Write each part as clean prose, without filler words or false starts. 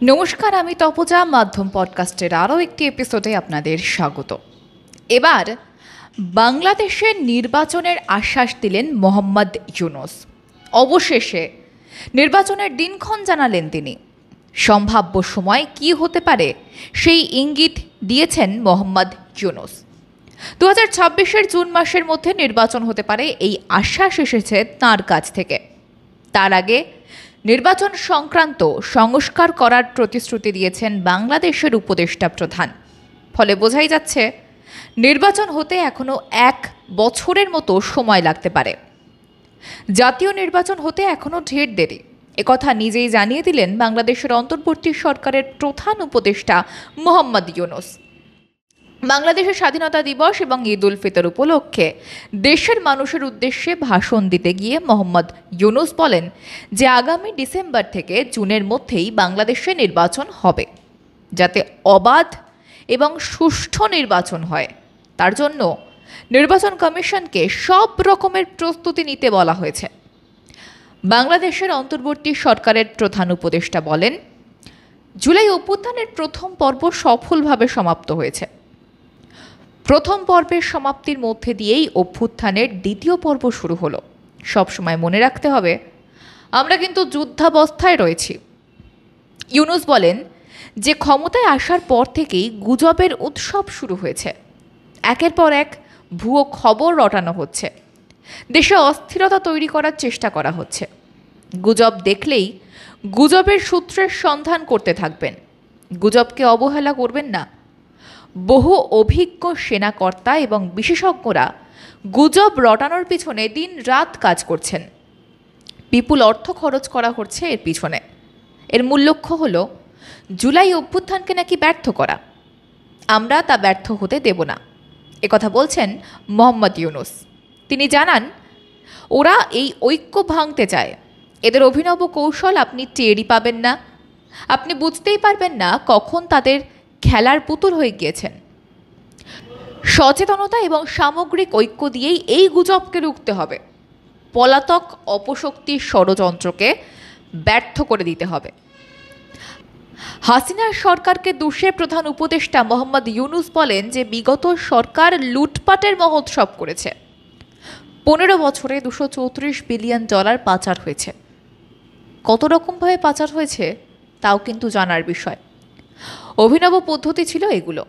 নমস্কার, আমি তপজা। মাধ্যম পডকাস্টের আরও একটি এপিসোডে আপনাদের স্বাগত। এবার বাংলাদেশের নির্বাচনের আশ্বাস দিলেন মোহাম্মদ ইউনূস। অবশেষে নির্বাচনের দিনক্ষণ জানালেন তিনি। সম্ভাব্য সময় কি হতে পারে সেই ইঙ্গিত দিয়েছেন মোহাম্মদ ইউনূস। 2026-এর জুন মাসের মধ্যে নির্বাচন হতে পারে, এই আশ্বাস এসেছে তাঁর কাছ থেকে। তার আগে নির্বাচন সংক্রান্ত সংস্কার করার প্রতিশ্রুতি দিয়েছেন বাংলাদেশের উপদেষ্টা প্রধান। ফলে বোঝাই যাচ্ছে নির্বাচন হতে এখনও 1 বছরের মতো সময় লাগতে পারে। জাতীয় নির্বাচন হতে এখনও ঢের দেরি, একথা নিজেই জানিয়ে দিলেন বাংলাদেশের অন্তর্বর্তী সরকারের প্রধান উপদেষ্টা মোহাম্মদ ইউনূস। বাংলাদেশের স্বাধীনতা দিবস এবং ঈদ উল ফিতর উপলক্ষে দেশের মানুষের উদ্দেশ্যে ভাষণ দিতে গিয়ে মোহাম্মদ ইউনূস বলেন যে আগামী ডিসেম্বর থেকে জুনের মধ্যেই বাংলাদেশে নির্বাচন হবে, যাতে অবাধ এবং সুষ্ঠু নির্বাচন হয়। তার জন্য নির্বাচন কমিশনকে সব রকমের প্রস্তুতি নিতে বলা হয়েছে। বাংলাদেশের অন্তর্বর্তী সরকারের প্রধান উপদেষ্টা বলেন, জুলাই অভ্যুত্থানের প্রথম পর্ব সফলভাবে সমাপ্ত হয়েছে। প্রথম পর্বের সমাপ্তির মধ্যে দিয়েই অভ্যুত্থানের দ্বিতীয় পর্ব শুরু হলো। সবসময় মনে রাখতে হবে, আমরা কিন্তু যুদ্ধাবস্থায় রয়েছি। ইউনূস বলেন যে ক্ষমতায় আসার পর থেকেই গুজবের উৎসব শুরু হয়েছে। একের পর এক ভুয়ো খবর রটানো হচ্ছে, দেশে অস্থিরতা তৈরি করার চেষ্টা করা হচ্ছে। গুজব দেখলেই গুজবের সূত্রের সন্ধান করতে থাকবেন, গুজবকে অবহেলা করবেন না। বহু অভিজ্ঞ সেনাকর্তা এবং বিশেষজ্ঞরা গুজব রটানোর পিছনে দিন রাত কাজ করছেন। বিপুল অর্থ খরচ করা হচ্ছে এর পিছনে। এর মূল লক্ষ্য হল জুলাই অভ্যুত্থানকে নাকি ব্যর্থ করা। আমরা তা ব্যর্থ হতে দেব না, একথা বলছেন মোহাম্মদ ইউনূস। তিনি জানান, ওরা এই ঐক্য ভাঙতে চায়। এদের অভিনব কৌশল আপনি টেরই পাবেন না, আপনি বুঝতেই পারবেন না কখন তাদের খেলার পুতুল হয়ে গিয়েছেন। সচেতনতা এবং সামগ্রিক ঐক্য দিয়েই এই গুজবকে রুখতে হবে। পলাতক অপশক্তির ষড়যন্ত্রকে ব্যর্থ করে দিতে হবে। হাসিনার সরকারকে দোষে প্রধান উপদেষ্টা মোহাম্মদ ইউনূস বলেন যে বিগত সরকার লুটপাটের মহোৎসব করেছে। 15 বছরে $234 বিলিয়ন পাচার হয়েছে। কত রকমভাবে পাচার হয়েছে তাও কিন্তু জানার বিষয়। অভিনব পদ্ধতি ছিল এগুলো।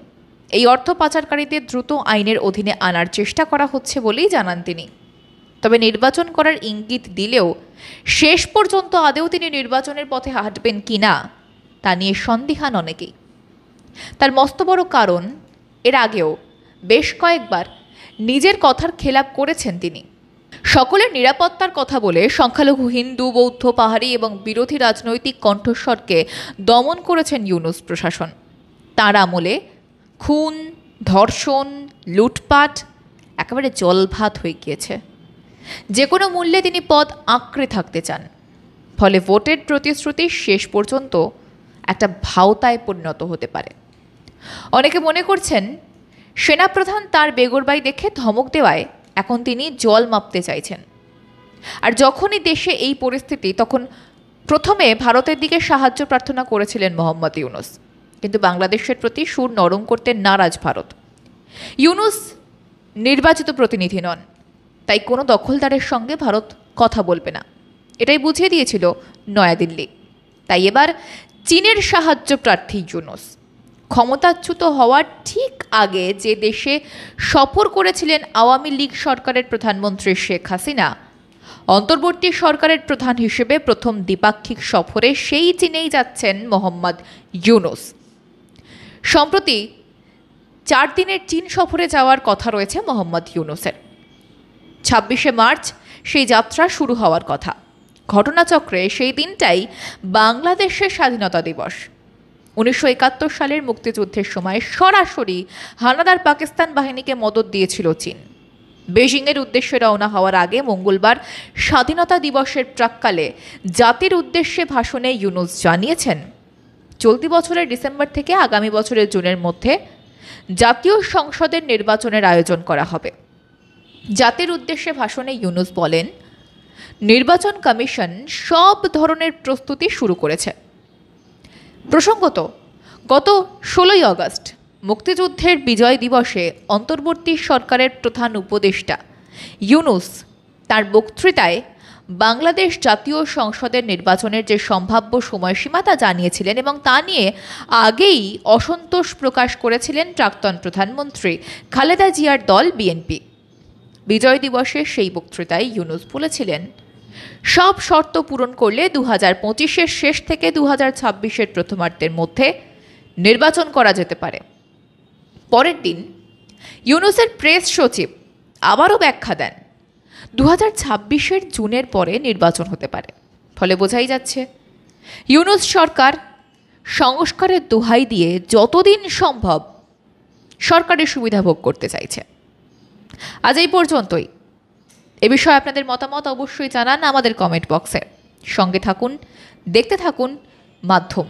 এই অর্থ পাচারকারীদের দ্রুত আইনের অধীনে আনার চেষ্টা করা হচ্ছে বলেই জানান তিনি। তবে নির্বাচন করার ইঙ্গিত দিলেও শেষ পর্যন্ত আদৌ তিনি নির্বাচনের পথে হাঁটবেন কিনা তা নিয়ে সন্দিহান অনেকেই। তার মস্ত বড় কারণ, এর আগেও বেশ কয়েকবার নিজের কথার খেলাপ করেছেন তিনি। সকলের নিরাপত্তার কথা বলে সংখ্যালঘু হিন্দু, বৌদ্ধ, পাহাড়ি এবং বিরোধী রাজনৈতিক কণ্ঠস্বরকে দমন করেছেন ইউনূস প্রশাসন। তাঁর আমলে খুন, ধর্ষণ, লুটপাট একেবারে জলভাত হয়ে গিয়েছে। যে কোনো মূল্যে তিনি পদ আঁকড়ে থাকতে চান। ফলে ভোটের প্রতিশ্রুতি শেষ পর্যন্ত একটা ভাওতায় পরিণত হতে পারে। অনেকে মনে করছেন সেনাপ্রধান তার বেগরবাই দেখে ধমক দেওয়ায় এখন তিনি জল মাপতে চাইছেন। আর যখনই দেশে এই পরিস্থিতি, তখন প্রথমে ভারতের দিকে সাহায্য প্রার্থনা করেছিলেন মোহাম্মদ ইউনূস। কিন্তু বাংলাদেশের প্রতি সুর নরম করতে নারাজ ভারত। ইউনূস নির্বাচিত প্রতিনিধি নন, তাই কোনো দখলদারের সঙ্গে ভারত কথা বলবে না, এটাই বুঝিয়ে দিয়েছিল নয়াদিল্লি। তাই এবার চীনের সাহায্য প্রার্থী ইউনূস। ক্ষমতাচ্যুত হওয়ার ঠিক আগে যে দেশে সফর করেছিলেন আওয়ামী লীগ সরকারের প্রধানমন্ত্রী শেখ হাসিনা, অন্তর্বর্তী সরকারের প্রধান হিসেবে প্রথম দ্বিপাক্ষিক সফরে সেই চীনেই যাচ্ছেন মোহাম্মদ ইউনূস। সম্প্রতি 4 দিনের চীন সফরে যাওয়ার কথা রয়েছে মোহাম্মদ ইউনূসের। 26শে মার্চ সেই যাত্রা শুরু হওয়ার কথা। ঘটনাচক্রে সেই দিনটাই বাংলাদেশের স্বাধীনতা দিবস। 1971 সালের মুক্তিযুদ্ধের সময় সরাসরি হানাদার পাকিস্তান বাহিনীকে মদদ দিয়েছিল চীন। বেজিংয়ের উদ্দেশ্যে রওনা হওয়ার আগে মঙ্গলবার স্বাধীনতা দিবসের প্রাক্কালে জাতির উদ্দেশ্যে ভাষণে ইউনূস জানিয়েছেন, চলতি বছরের ডিসেম্বর থেকে আগামী বছরের জুনের মধ্যে জাতীয় সংসদের নির্বাচনের আয়োজন করা হবে। জাতির উদ্দেশ্যে ভাষণে ইউনূস বলেন, নির্বাচন কমিশন সব ধরনের প্রস্তুতি শুরু করেছে। প্রসঙ্গত, গত 16ই আগস্ট মুক্তিযুদ্ধের বিজয় দিবসে অন্তর্বর্তী সরকারের প্রধান উপদেষ্টা ইউনূস তার বক্তৃতায় বাংলাদেশ জাতীয় সংসদের নির্বাচনের যে সম্ভাব্য সময়সীমা তা জানিয়েছিলেন এবং তা নিয়ে আগেই অসন্তোষ প্রকাশ করেছিলেন প্রাক্তন প্রধানমন্ত্রী খালেদা জিয়ার দল বিএনপি। বিজয় দিবসে সেই বক্তৃতায় ইউনূস বলেছিলেন, সব শর্ত পূরণ করলে 2025-এর শেষ থেকে 2026-এর প্রথমার্ধের মধ্যে নির্বাচন করা যেতে পারে। পরের দিন ইউনূসের প্রেস সচিব আবারও ব্যাখ্যা দেন, 2026-এর জুনের পরে নির্বাচন হতে পারে। ফলে বোঝাই যাচ্ছে ইউনূস সরকার সংস্কারের দোহাই দিয়ে যতদিন সম্ভব সরকারের সুবিধা ভোগ করতে চাইছে। আজ এই পর্যন্তই। এ বিষয়ে আপনাদের মতামত অবশ্যই জানান আমাদের কমেন্ট বক্সে। সঙ্গে থাকুন, দেখতে থাকুন মাধ্যম।